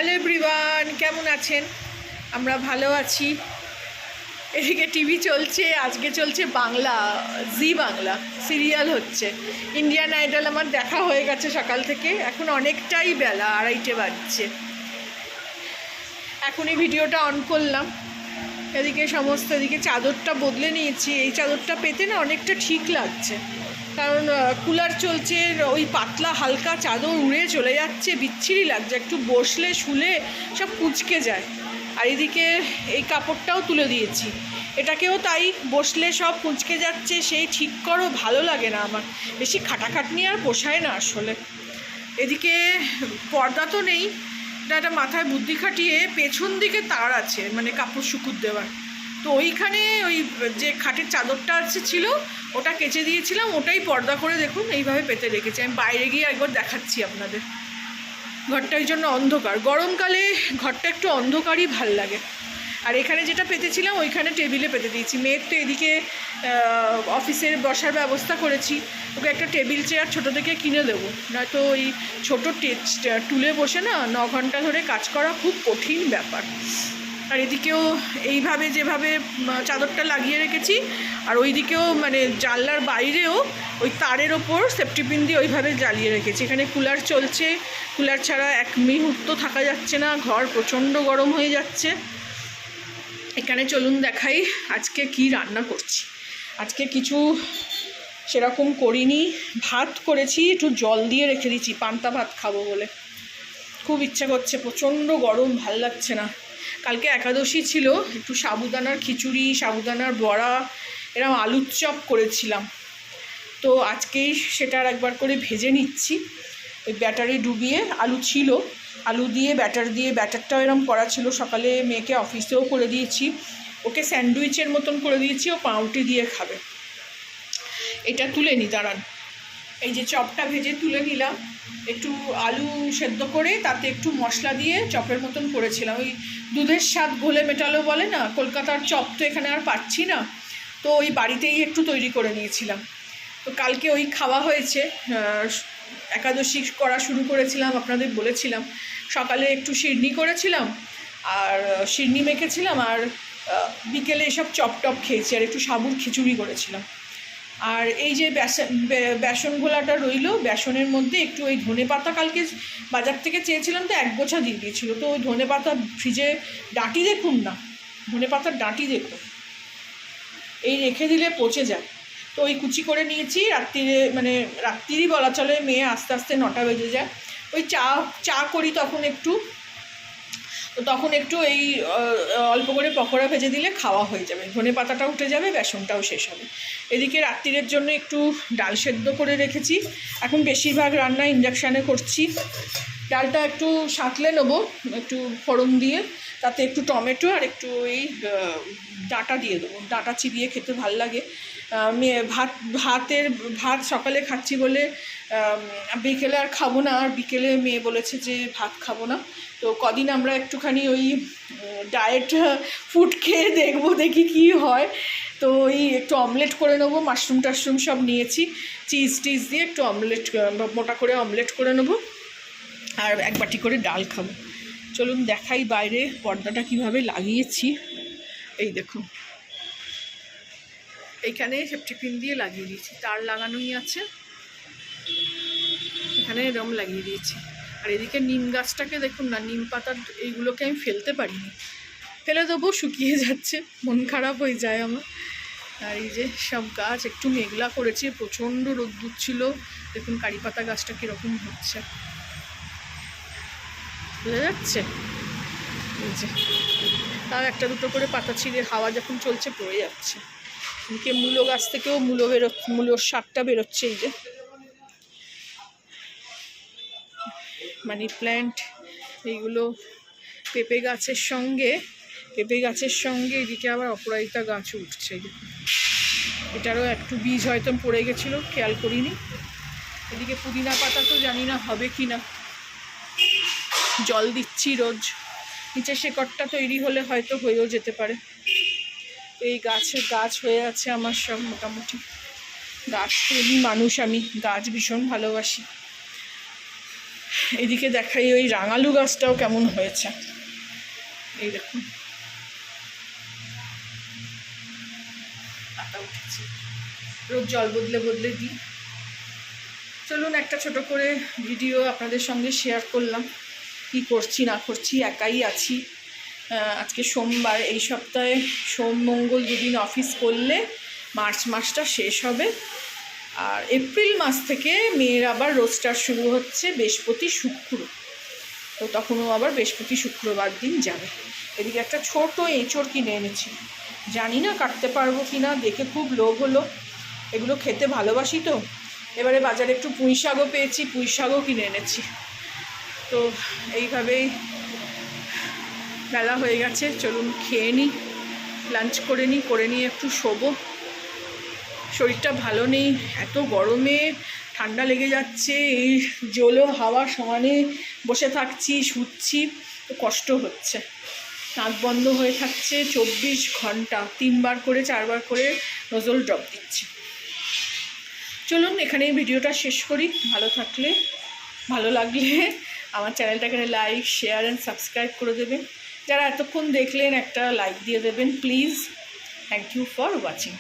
Hello everyone, কেমন আছেন? আমরা ভালো আছি। এদিকে টিভি চলছে, আজকে চলছে বাংলা, জি বাংলা সিরিয়াল হচ্ছে। ইন্ডিয়ান আইডল আমার দেখা হয়ে গেছে সকাল থেকে, এখন অনেকটাই বেলা, 2:30 বাজছে। এখনই ভিডিওটা অন করলাম। এদিকে সমস্ত এদিকে চাদরটা বদলে নিয়েছি, এই চাদরটা পেতে না অনেকটা ঠিক লাগছে, কারণ কুলার চলছে, ওই পাতলা হালকা চাদর উড়ে চলে যাচ্ছে, বিচ্ছিরি লাগছে, একটু বসলে শুলে সব কুঁচকে যায়। আর এদিকে এই কাপড়টাও তুলে দিয়েছি, এটাকেও তাই, বসলে সব কুঁচকে যাচ্ছে, সেই ঠিক করো, ভালো লাগে না আমার, বেশি খাটাখাটনি আর পোষায় না আসলে। এদিকে পর্দা তো নেই, এটা মাথায় বুদ্ধি খাটিয়ে পেছন দিকে তার আছে, মানে কাপড় শুকুর দেওয়ার, তো ওইখানে ওই যে খাটের চাদরটা ছিল ওটা কেচে দিয়েছিলাম, ওটাই পর্দা করে দেখুন এইভাবে পেতে রেখেছি। আমি বাইরে গিয়ে একবার দেখাচ্ছি আপনাদের। ঘরটা এই জন্য অন্ধকার, গরমকালে ঘরটা একটু অন্ধকারই ভাল লাগে। আর এখানে যেটা পেতেছিলাম ওইখানে টেবিলে পেতে দিয়েছি। মেয়ের তো এদিকে অফিসের বসার ব্যবস্থা করেছি, ওকে একটা টেবিল চেয়ার ছোটো থেকে কিনে দেবো, নয়তো ওই ছোটো টুলে বসে না 9 ঘন্টা ধরে কাজ করা খুব কঠিন ব্যাপার। আর এদিকেও এইভাবে যেভাবে চাদরটা লাগিয়ে রেখেছি, আর ওই দিকেও মানে জানলার বাইরেও ওই তারের ওপর সেফটি পিন দিয়ে ওইভাবে জ্বালিয়ে রেখেছি। এখানে কুলার চলছে, কুলার ছাড়া এক মুহূর্ত থাকা যাচ্ছে না, ঘর প্রচণ্ড গরম হয়ে যাচ্ছে। এখানে চলুন দেখাই আজকে কি রান্না করছি। আজকে কিছু সেরকম করিনি, ভাত করেছি, একটু জল দিয়ে রেখে দিচ্ছি, পান্তা ভাত খাবো বলে। খুব ইচ্ছা করছে, প্রচণ্ড গরম, ভাল লাগছে না। কালকে একাদশী ছিল, একটু সাবুদানার খিচুড়ি, সাবুদানার বড়া, এরকম আলুর চপ করেছিলাম, তো আজকেই সেটা আর একবার করে ভেজে নিচ্ছি। ওই ব্যাটারে ডুবিয়ে, আলু ছিল, আলু দিয়ে ব্যাটারটাও এরকম করা ছিল, সকালে মেয়েকে অফিসেও করে দিয়েছি, ওকে স্যান্ডউইচের মতন করে দিয়েছি, ও পাউরুটি দিয়ে খাবে। এটা তুলে নি, দাঁড়ান, এই যে চপটা ভেজে তুলে নিলাম, একটু আলু সেদ্ধ করে তাতে একটু মশলা দিয়ে চপের মতন করেছিলাম। ওই দুধের স্বাদ ঘোলে মেটালো বলে না, কলকাতার চপ তো এখানে আর পাচ্ছি না, তো ওই বাড়িতেই একটু তৈরি করে নিয়েছিলাম। তো কালকে ওই খাওয়া হয়েছে, একাদশী করা শুরু করেছিলাম, আপনাদের বলেছিলাম। সকালে একটু শিরনি করেছিলাম, আর শিরনি মেখেছিলাম, আর বিকেলে এসব চপ টপ খেয়েছি, আর একটু সাবুর খিচুড়ি করেছিলাম। আর এই যে বেসন ঘোলাটা রইল, বেসনের মধ্যে একটু ওই ধনেপাতা কালকে বাজার থেকে চেয়েছিলাম, তো 1 গোছা দিয়ে দিয়েছিল, তো ওই ধনেপাতা ফ্রিজে, ডাঁটি দেখুন না, ধনেপাতার ডাঁটি দেখুন, এই রেখে দিলে পচে যায়, তো ওই কুচি করে নিয়েছি। রাত্রিরে, মানে রাত্রিরই বলা চলে, মেয়ে আস্তে আস্তে 9টা বেজে যায়, ওই চা করি তখন একটু এই অল্প করে পকোড়া ভেজে দিলে খাওয়া হয়ে যাবে, ধনেপাতাটা উঠে যাবে, বেসনটাও শেষ হবে। এদিকে রাত্রিরের জন্য একটু ডাল সেদ্ধ করে রেখেছি, এখন বেশিরভাগ রান্না ইন্ডাকশানে করছি। ডালটা একটু সাঁতলে নেবো, একটু ফোড়ন দিয়ে, তাতে একটু টমেটো আর একটু এই ডাঁটা দিয়ে দেবো, ডাঁটা চিবিয়ে খেতে ভাল লাগে। ভাত সকালে খাচ্ছি বলে বিকেলে আর খাবো না, আর বিকেলে মেয়ে বলেছে যে ভাত খাবো না, তো কদিন আমরা একটুখানি ওই ডায়েট ফুড খেয়ে দেখি কি হয়। তো ওই একটু অমলেট করে নেবো, মাশরুম টাশরুম সব নিয়েছি, চিজ টিজ দিয়ে একটু অমলেট, মোটা করে অমলেট করে নেবো, আর 1 বাটি করে ডাল খাবো। চলুন দেখাই বাইরে পর্দাটা কিভাবে লাগিয়েছি। এই দেখুন, এইখানে সেফটি পিন দিয়ে লাগিয়ে দিয়েছি, তার লাগানোই আছে, এখানে এরকম লাগিয়ে দিয়েছি। আর এদিকে নিম গাছটাকে দেখুন না, নিম পাতার এইগুলোকে আমি ফেলতে পারিনি, ফেলে দেবো, শুকিয়ে যাচ্ছে, মন খারাপ হয়ে যায় আমার। আর এই যে সব গাছ একটু মেঘলা করেছে, প্রচণ্ড রোদ্দুর ছিল, দেখুন কারি পাতা গাছটা কীরকম হচ্ছে, বোঝা যাচ্ছে, এই যে তার 1-2 করে পাতা ছিঁড়ে হাওয়া যখন চলছে পড়ে যাচ্ছে। এদিকে মূলো গাছ থেকেও মূলোর শাকটা বেরোচ্ছে, এই যে মানি প্ল্যান্ট, এইগুলো পেঁপে গাছের সঙ্গে এদিকে আবার অপরাজিতা গাছ উঠছে, এটারও একটু বীজ হয়তো পড়ে গেছিলো, খেয়াল করিনি। এদিকে পুদিনা পাতা তো জানি না হবে কি না, জল দিচ্ছি রোজ, নিচে শেকড়টা তৈরি হলে হয়তো হয়েও যেতে পারে। এই গাছ হয়ে আছে আমার সব, মোটামুটি গাছ প্রেমী মানুষ আমি, গাছ ভীষণ ভালোবাসি। এদিকে দেখাই ওই রাঙালু গাছটাও কেমন হয়েছে, এই দেখুন পাতা উঠেছে, রোজ জল বদলে বদলে দিই। চলুন একটা ছোট করে ভিডিও আপনাদের সঙ্গে শেয়ার করলাম, কি করছি না করছি, একাই আছি। আজকে সোমবার, এই সপ্তাহে সোম মঙ্গল দুদিন অফিস করলে মার্চ মাসটা শেষ হবে। আর এপ্রিল মাস থেকে মেয়ের আবার রোস্টার শুরু হচ্ছে বৃহস্পতি শুক্র, তো তখনও আবার বৃহস্পতি শুক্রবার দিন যাবে। এদিকে একটা ছোট এঁচড় কিনে এনেছি, জানি না কাটতে পারবো কি না, দেখে খুব লোভ হলো, এগুলো খেতে ভালোবাসি তো। এবারে বাজারে একটু পুঁই শাকও পেয়েছি, পুঁই শাকও কিনে এনেছি। তো এইভাবেই বেলা হয়ে গেছে, চলুন খেয়ে নিই, লাঞ্চ করে নিয়ে একটু শোবো। শরীরটা ভালো নেই, এত গরমে ঠান্ডা লেগে যাচ্ছে, এই জলো হাওয়া সমানে বসে থাকছি, শুচ্ছি, তো কষ্ট হচ্ছে। নাক বন্ধ হয়ে থাকছে 24 ঘন্টা, 3বার করে 4বার করে নজল ড্রপ দিচ্ছি। চলুন এখানেই ভিডিওটা শেষ করি। ভালো লাগলে আমার চ্যানেলটাকে লাইক, শেয়ার অ্যান্ড সাবস্ক্রাইব করে দেবেন। যারা এতক্ষণ দেখলেন একটা লাইক দিয়ে দেবেন please. Thank you for watching.